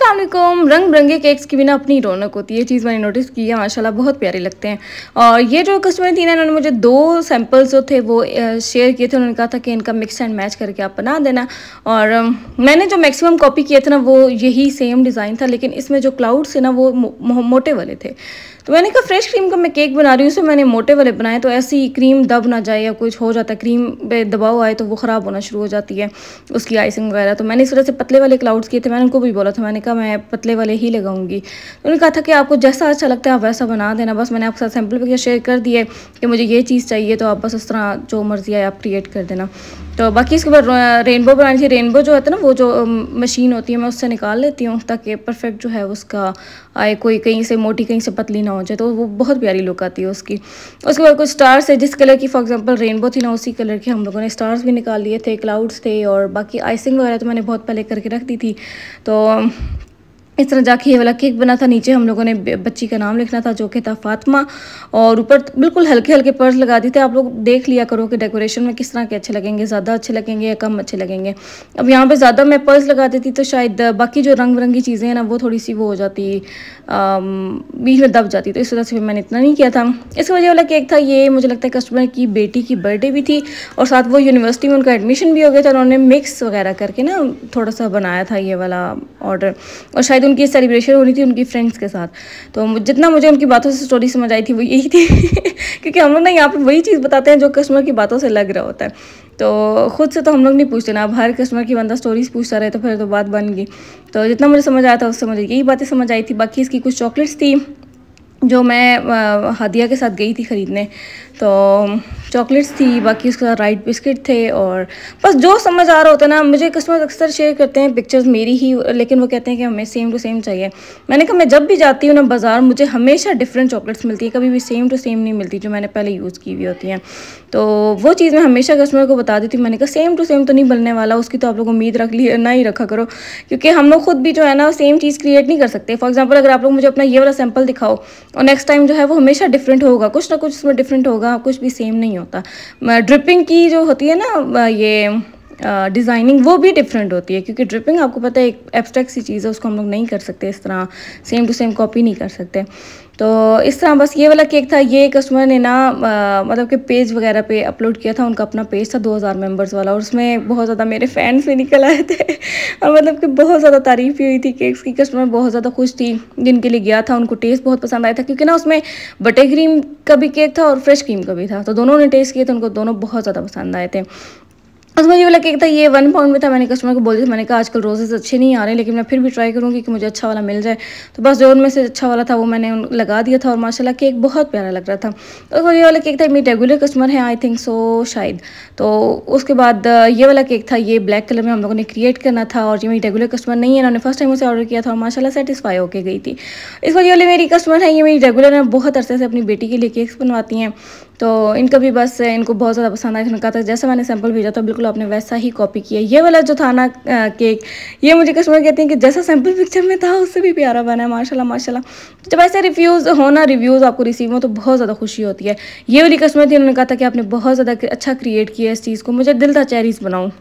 अस्सलाम वालेकुम। रंग बिरंगे केक्स की भी ना अपनी रौनक होती है। ये चीज़ मैंने नोटिस की है, माशाल्लाह बहुत प्यारे लगते हैं। और ये जो कस्टमर थी ना, इन्होंने मुझे 2 सैंपल्स जो थे वो शेयर किए थे। उन्होंने कहा था कि इनका मिक्स एंड मैच करके आप बना देना। और मैंने जो मैक्सिमम कॉपी किए थे ना वो यही सेम डिज़ाइन था, लेकिन इसमें जो क्लाउड्स थे ना वो मोटे वाले थे। तो मैंने कहा फ्रेश क्रीम का मैं केक बना रही हूँ, उसमें मैंने मोटे वाले बनाए, तो ऐसी क्रीम दब ना जाए या कुछ हो जाता है, क्रीम पे दबाव आए तो वो ख़राब होना शुरू हो जाती है उसकी आइसिंग वगैरह। तो मैंने इस वजह से पतले वाले क्लाउड्स किए थे। मैंने उनको भी बोला था, मैंने कहा मैं पतले वाले ही लगाऊंगी। तो उन्होंने कहा था कि आपको जैसा अच्छा लगता है आप वैसा बना देना। बस मैंने आपके साथ सैम्पल वगैरह शेयर कर दिए कि मुझे ये चीज़ चाहिए, तो आप बस उस तरह जो मर्ज़ी आए आप क्रिएट कर देना। तो बाकी इसके बाद रेनबो बनानी थी। रेनबो जो होता है ना, वो जो मशीन होती है, मैं उससे निकाल लेती हूँ ताकि परफेक्ट जो है उसका आए, कोई कहीं से मोटी कहीं से पतली ना हो जाए, तो वो बहुत प्यारी लुक आती है उसकी। उसके बाद कुछ स्टार्स है, जिस कलर की फॉर एग्जांपल रेनबो थी ना, उसी कलर के हम लोगों ने स्टार्स भी निकाल लिए थे, क्लाउड्स थे, और बाकी आइसिंग वगैरह तो मैंने बहुत पहले करके रख दी थी। तो इस तरह जाके ये वाला केक बना था। नीचे हम लोगों ने बच्ची का नाम लिखना था जो कि था फातिमा, और ऊपर बिल्कुल हल्के हल्के पर्स लगा दी थे। आप लोग देख लिया करो कि डेकोरेशन में किस तरह के अच्छे लगेंगे, ज़्यादा अच्छे लगेंगे या कम अच्छे लगेंगे। अब यहाँ पे ज़्यादा मैं पर्स लगा देती तो शायद बाकी जो रंग बिरंगी चीज़ें हैं ना वो थोड़ी सी वो हो जाती, बीच में दब जाती, तो इस वजह से मैंने इतना नहीं किया था। इस वजह वाला केक था ये, मुझे लगता है कस्टमर की बेटी की बर्थडे भी थी और साथ वो यूनिवर्सिटी में उनका एडमिशन भी हो गया था। उन्होंने मिक्स वगैरह करके ना थोड़ा सा बनाया था ये वाला ऑर्डर, और शायद उनकी सेलिब्रेशन हो रही थी उनकी फ्रेंड्स के साथ। तो जितना मुझे उनकी बातों से स्टोरी समझ आई थी वो यही थी क्योंकि हम लोग ना यहाँ पे वही चीज़ बताते हैं जो कस्टमर की बातों से लग रहा होता है। तो खुद से तो हम लोग नहीं पूछते ना, अब हर कस्टमर की बंदा स्टोरीज पूछता रहे तो फिर तो बात बन गई। तो जितना मुझे समझ आया था उससे मुझे यही बातें समझ आई थी। बाकी इसकी कुछ चॉकलेट्स थी जो मैं हादिया के साथ गई थी ख़रीदने, तो चॉकलेट्स थी, बाकी उसके साथ राइट बिस्किट थे, और बस जो समझ आ रहा होता है ना। मुझे कस्टमर अक्सर शेयर करते हैं पिक्चर्स मेरी ही, लेकिन वो कहते हैं कि हमें सेम टू सेम चाहिए। मैंने कहा मैं जब भी जाती हूँ ना बाज़ार, मुझे हमेशा डिफरेंट चॉकलेट्स मिलती है, कभी भी सेम टू सेम नहीं मिलती जो मैंने पहले यूज़ की हुई होती हैं। तो वो चीज़ मैं हमेशा कस्टमर को बता देती हूँ। मैंने कहा सेम टू सेम तो नहीं बनने वाला, उसकी तो आप लोग उम्मीद रख ली ना ही रखा करो, क्योंकि हम लोग खुद भी जो है ना सेम चीज़ क्रिएट नहीं कर सकते। फॉर एग्जाम्पल अगर आप लोग मुझे अपना ये वाला सैम्पल दिखाओ और नेक्स्ट टाइम जो है वो हमेशा डिफरेंट होगा, कुछ ना कुछ उसमें डिफरेंट होगा, कुछ भी सेम नहीं होता। ड्रिपिंग की जो होती है ना ये डिज़ाइनिंग, वो भी डिफरेंट होती है, क्योंकि ड्रिपिंग आपको पता है एक एब्स्ट्रैक्ट सी चीज़ है, उसको हम लोग नहीं कर सकते इस तरह सेम टू सेम कॉपी नहीं कर सकते। तो इस तरह बस ये वाला केक था। ये कस्टमर ने ना मतलब कि पेज वगैरह पे अपलोड किया था, उनका अपना पेज था 2000 मेंबर्स वाला, और उसमें बहुत ज़्यादा मेरे फैंस भी निकल आए थे और मतलब कि बहुत ज़्यादा तारीफ़ भी हुई थी केक्स की। कस्टमर बहुत ज़्यादा खुश थी, जिनके लिए गया था उनको टेस्ट बहुत पसंद आया था, क्योंकि ना उसमें बटर क्रीम का भी केक था और फ्रेश क्रीम का भी था, तो दोनों ने टेस्ट किए थे, उनको दोनों बहुत ज़्यादा पसंद आए थे। उसमें ये वाला केक था, ये 1 पाउंड में था। मैंने कस्टमर को बोल दिया था, मैंने कहा आजकल रोजेस अच्छे नहीं आ रहे, लेकिन मैं फिर भी ट्राई करूँगी कि मुझे अच्छा वाला मिल जाए। तो बस जो उनमें से अच्छा वाला था वो मैंने लगा दिया था, और माशाल्लाह केक बहुत प्यारा लग रहा था। तो ये वाला केक था, मेरी रेगुलर कस्टमर है आई थिंक सो शायद। तो उसके बाद ये वाला केक था, ये ब्लैक कलर में हम लोगों ने क्रिएट करना था, और ये मेरी रेगुलर कस्टमर नहीं है, इन्होंने फर्स्ट टाइम उसे ऑर्डर किया था और माशाल्लाह सेटिस्फाई होकर गई थी। इस बार ये वाली मेरी कस्टमर है, ये मेरी रेगुलर है, बहुत अरसे से अपनी बेटी के लिए केक्स बनवाती हैं। तो इनका भी बस इनको बहुत ज़्यादा पसंद आया। कहा था जैसा मैंने सैंपल भेजा था बिल्कुल आपने वैसा ही कॉपी किया। ये वाला जो था ना केक, ये मुझे कस्टमर कहते हैं कि जैसा सैंपल पिक्चर में था उससे भी प्यारा बना है, माशाल्लाह माशाल्लाह। जब ऐसे रिव्यूज़ हो ना, रिव्यूज़ आपको रिसीव हो तो बहुत ज़्यादा खुशी होती है। ये वाली कस्टमर थी, उन्होंने कहा था कि आपने बहुत ज़्यादा अच्छा क्रिएट किया इस चीज़ को, मुझे दिल था चेरीज़ बनाऊँ।